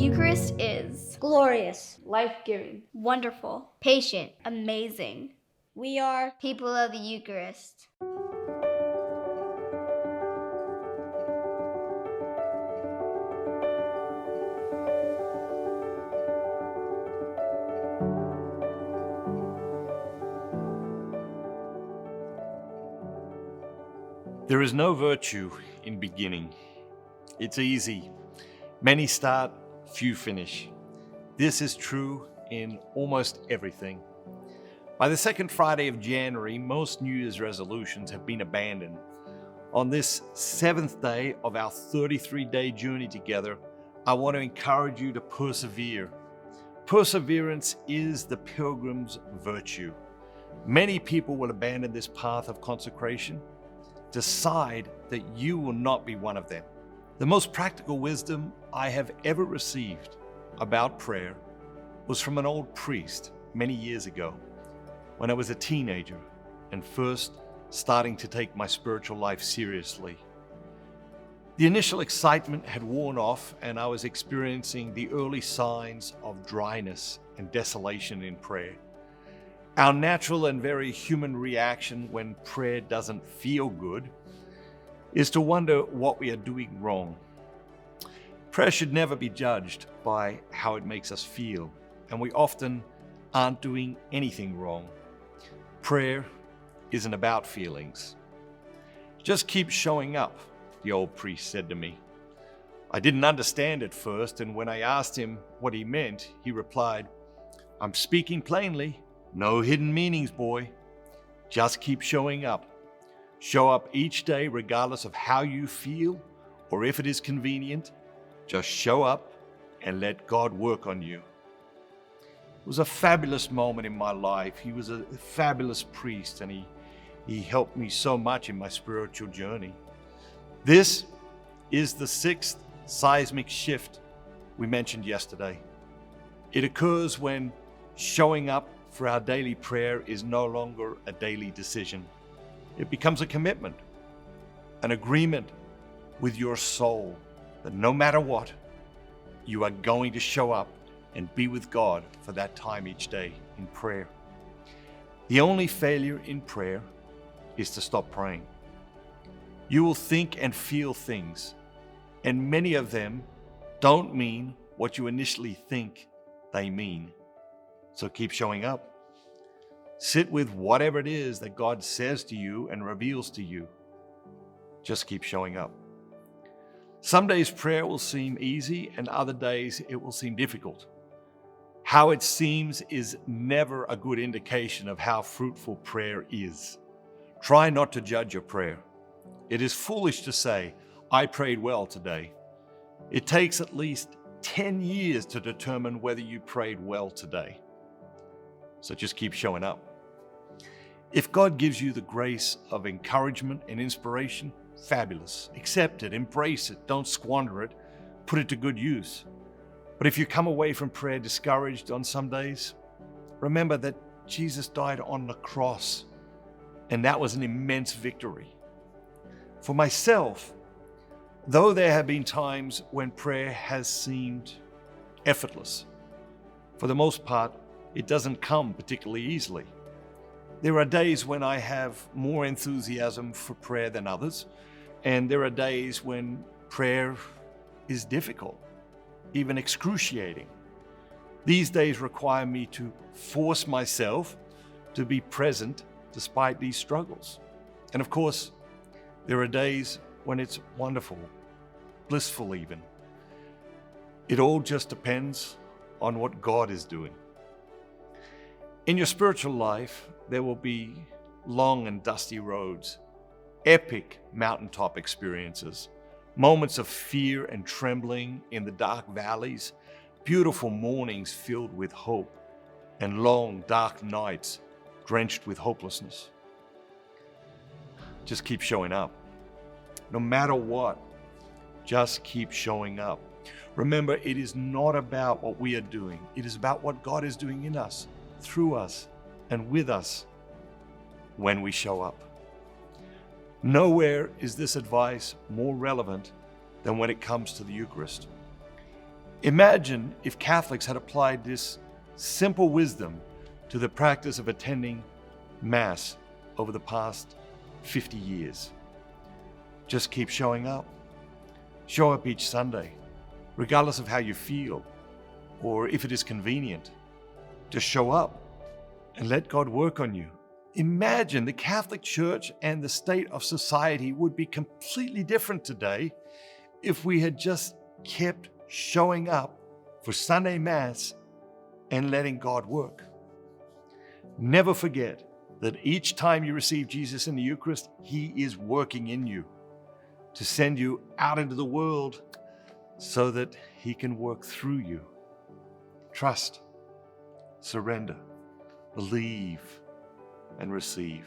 Eucharist is glorious, life-giving, wonderful, patient. amazing. We are People of the Eucharist. There is no virtue in beginning. It's easy. Many start, few finish. This is true in almost everything. By the second Friday of January, most New Year's resolutions have been abandoned. On this 7th day of our 33-day journey together, I want to encourage you to persevere. Perseverance is the pilgrim's virtue. Many people will abandon this path of consecration. Decide that you will not be one of them. The most practical wisdom I have ever received about prayer was from an old priest many years ago when I was a teenager and first starting to take my spiritual life seriously. The initial excitement had worn off and I was experiencing the early signs of dryness and desolation in prayer. Our natural and very human reaction when prayer doesn't feel good is to wonder what we are doing wrong. Prayer should never be judged by how it makes us feel, and we often aren't doing anything wrong. Prayer isn't about feelings. Just keep showing up, the old priest said to me. I didn't understand at first, and when I asked him what he meant, he replied, I'm speaking plainly. No hidden meanings, boy. Just keep showing up. Show up each day regardless of how you feel or if it is convenient. Just show up and let God work on you. It was a fabulous moment in my life. He was a fabulous priest and he helped me so much in my spiritual journey. This is the 6th seismic shift we mentioned yesterday. It occurs when showing up for our daily prayer is no longer a daily decision. It becomes a commitment, an agreement with your soul that no matter what, you are going to show up and be with God for that time each day in prayer. The only failure in prayer is to stop praying. You will think and feel things, and many of them don't mean what you initially think they mean. So keep showing up. Sit with whatever it is that God says to you and reveals to you. Just keep showing up. Some days prayer will seem easy and other days it will seem difficult. How it seems is never a good indication of how fruitful prayer is. Try not to judge your prayer. It is foolish to say, I prayed well today. It takes at least 10 years to determine whether you prayed well today. So just keep showing up. If God gives you the grace of encouragement and inspiration, fabulous. Accept it, embrace it, don't squander it, put it to good use. But if you come away from prayer discouraged on some days, remember that Jesus died on the cross, and that was an immense victory. For myself, though there have been times when prayer has seemed effortless, for the most part, it doesn't come particularly easily. There are days when I have more enthusiasm for prayer than others, and there are days when prayer is difficult, even excruciating. These days require me to force myself to be present despite these struggles. And of course, there are days when it's wonderful, blissful even. It all just depends on what God is doing. In your spiritual life, there will be long and dusty roads, epic mountaintop experiences, moments of fear and trembling in the dark valleys, beautiful mornings filled with hope, and long, dark nights drenched with hopelessness. Just keep showing up. No matter what, just keep showing up. Remember, it is not about what we are doing. It is about what God is doing in us, through us, and with us when we show up. Nowhere is this advice more relevant than when it comes to the Eucharist. Imagine if Catholics had applied this simple wisdom to the practice of attending Mass over the past 50 years. Just keep showing up. Show up each Sunday, regardless of how you feel or if it is convenient. Just show up and let God work on you. Imagine the Catholic Church and the state of society would be completely different today if we had just kept showing up for Sunday Mass and letting God work. Never forget that each time you receive Jesus in the Eucharist, He is working in you to send you out into the world so that He can work through you. Trust, surrender, believe, and receive.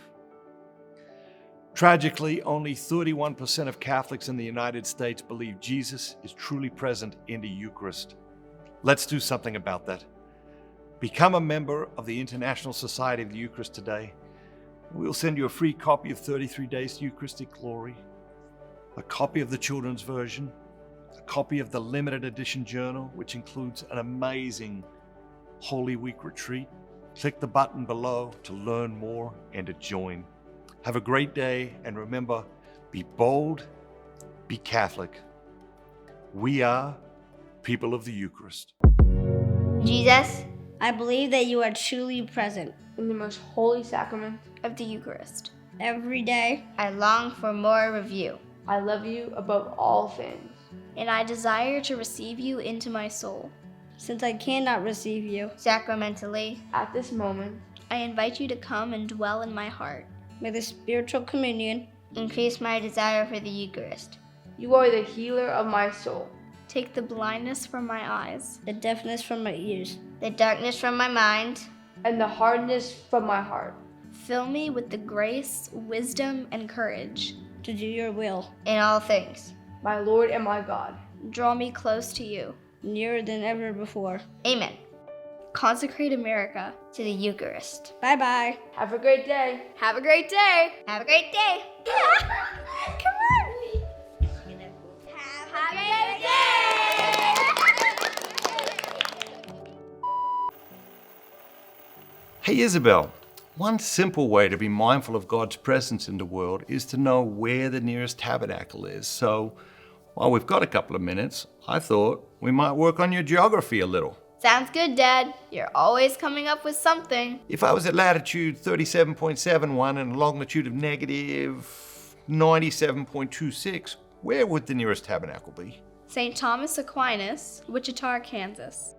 Tragically, only 31% of Catholics in the United States believe Jesus is truly present in the Eucharist. Let's do something about that. Become a member of the International Society of the Eucharist today. We'll send you a free copy of 33 Days to Eucharistic Glory, a copy of the children's version, a copy of the limited edition journal, which includes an amazing Holy Week retreat. Click the button below to learn more and to join. Have a great day, and remember, be bold, be Catholic. We are people of the Eucharist. Jesus, I believe that you are truly present in the most holy sacrament of the Eucharist. Every day, I long for more of you. I love you above all things. and I desire to receive you into my soul. Since I cannot receive you Sacramentally, At this moment, I invite you to come and dwell in my heart. May the spiritual communion increase my desire for the Eucharist. you are the healer of my soul. take the blindness from my eyes, the deafness from my ears, The darkness from my mind, And the hardness from my heart. fill me with the grace, wisdom, and courage. to do your will, in all things. My Lord and my God. Draw me close to you. nearer than ever before. Amen. Consecrate America. To the Eucharist. Bye-bye. Have a great day. Have a great day. Have a great day. Come on. Have a great day. Hey Isabel, one simple way to be mindful of God's presence in the world is to know where the nearest tabernacle is. So, while we've got a couple of minutes, I thought we might work on your geography a little. Sounds good, Dad. You're always coming up with something. If I was at latitude 37.71 and a longitude of negative 97.26, where would the nearest tabernacle be? St. Thomas Aquinas, Wichita, Kansas.